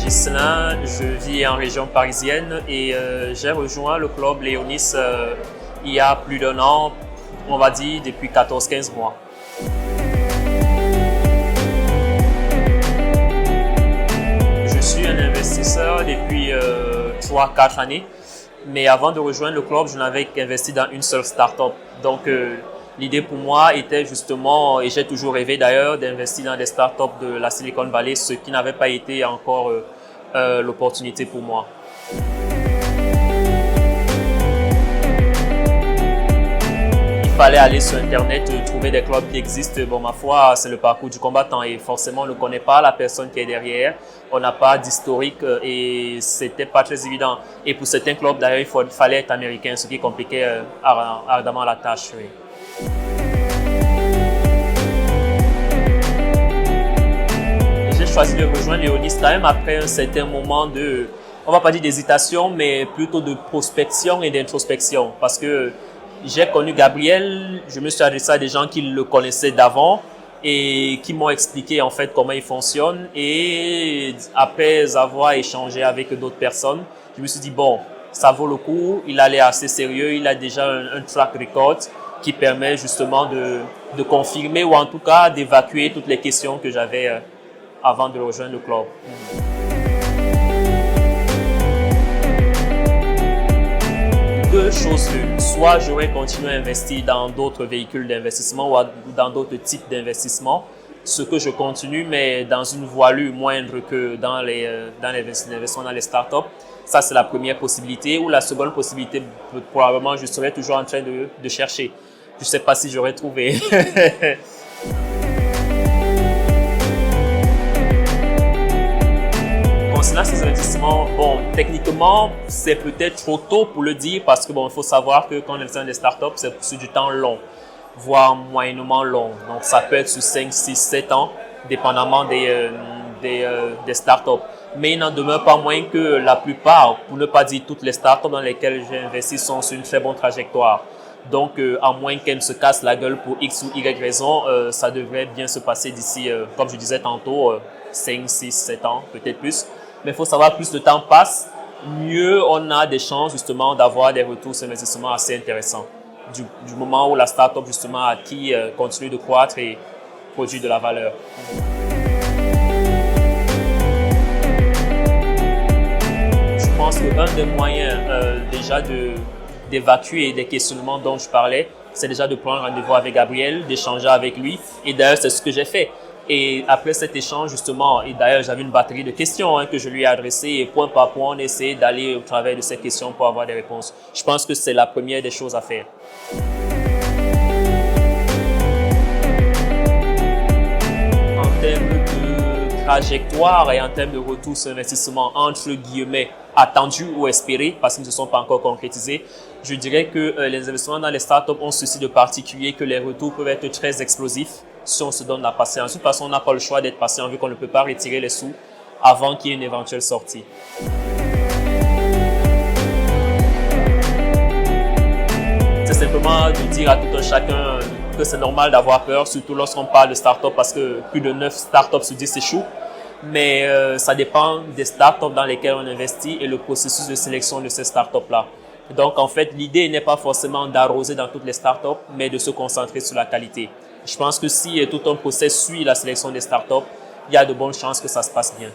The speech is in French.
Ghislain, je vis en région parisienne et j'ai rejoint le club Léonis il y a plus d'un an, on va dire depuis 14-15 mois. Je suis un investisseur depuis 3-4 années, mais avant de rejoindre le club, je n'avais qu'investi dans une seule start-up. Donc l'idée pour moi était justement, et j'ai toujours rêvé d'ailleurs, d'investir dans des startups de la Silicon Valley, ce qui n'avait pas été encore l'opportunité pour moi. Il fallait aller sur Internet, trouver des clubs qui existent. Bon, ma foi, c'est le parcours du combattant et forcément, on ne connaît pas la personne qui est derrière. On n'a pas d'historique et c'était pas très évident. Et pour certains clubs, d'ailleurs, il fallait être américain, ce qui compliquait ardemment la tâche. Oui. J'ai choisi de rejoindre Léonis quand même après un certain moment de, on va pas dire d'hésitation, mais plutôt de prospection et d'introspection. Parce que j'ai connu Gabriel, je me suis adressé à des gens qui le connaissaient d'avant et qui m'ont expliqué en fait comment il fonctionne. Et après avoir échangé avec d'autres personnes, je me suis dit bon, ça vaut le coup, il a l'air assez sérieux, il a déjà un track record qui permet justement de confirmer ou en tout cas d'évacuer toutes les questions que j'avais avant de rejoindre le club. Deux choses l'une. Soit j'aurais continué à investir dans d'autres véhicules d'investissement ou dans d'autres types d'investissements, ce que je continue, mais dans une voilure moindre que dans l'investissement dans les startups. Ça, c'est la première possibilité. Ou la seconde possibilité, probablement, je serais toujours en train de chercher. Je ne sais pas si j'aurais trouvé. Concernant ces investissements, bon, techniquement, c'est peut-être trop tôt pour le dire parce que bon, il faut savoir que quand on investit dans des startups, c'est sur du temps long, voire moyennement long. Donc, ça peut être sur 5, 6, 7 ans, dépendamment des startups. Mais il n'en demeure pas moins que la plupart, pour ne pas dire toutes les startups dans lesquelles j'ai investi sont sur une très bonne trajectoire. Donc, à moins qu'elles ne se cassent la gueule pour X ou Y raison, ça devrait bien se passer d'ici, comme je disais tantôt, 5, 6, 7 ans, peut-être plus. Mais il faut savoir, plus le temps passe, mieux on a des chances justement d'avoir des retours sur investissement assez intéressants. Du moment où la startup justement acquis continue de croître et produit de la valeur. Je pense qu'un des moyens déjà d'évacuer des questionnements dont je parlais, c'est déjà de prendre rendez-vous avec Gabriel, d'échanger avec lui. Et d'ailleurs, c'est ce que j'ai fait. Et après cet échange, justement, et d'ailleurs, j'avais une batterie de questions que je lui ai adressées et point par point, on essaie d'aller au travers de ces questions pour avoir des réponses. Je pense que c'est la première des choses à faire. En termes de trajectoire et en termes de retour sur investissement, entre guillemets, attendu ou espéré, parce qu'ils ne se sont pas encore concrétisés, je dirais que les investissements dans les startups ont ceci de particulier que les retours peuvent être très explosifs si on se donne la patience. De toute façon, on n'a pas le choix d'être patient vu qu'on ne peut pas retirer les sous avant qu'il y ait une éventuelle sortie. C'est simplement de dire à tout un chacun que c'est normal d'avoir peur, surtout lorsqu'on parle de startups parce que plus de 9 startups sur 10 échouent. Mais ça dépend des startups dans lesquelles on investit et le processus de sélection de ces startups-là. Donc, en fait, l'idée n'est pas forcément d'arroser dans toutes les startups, mais de se concentrer sur la qualité. Je pense que si tout un process suit la sélection des startups, il y a de bonnes chances que ça se passe bien.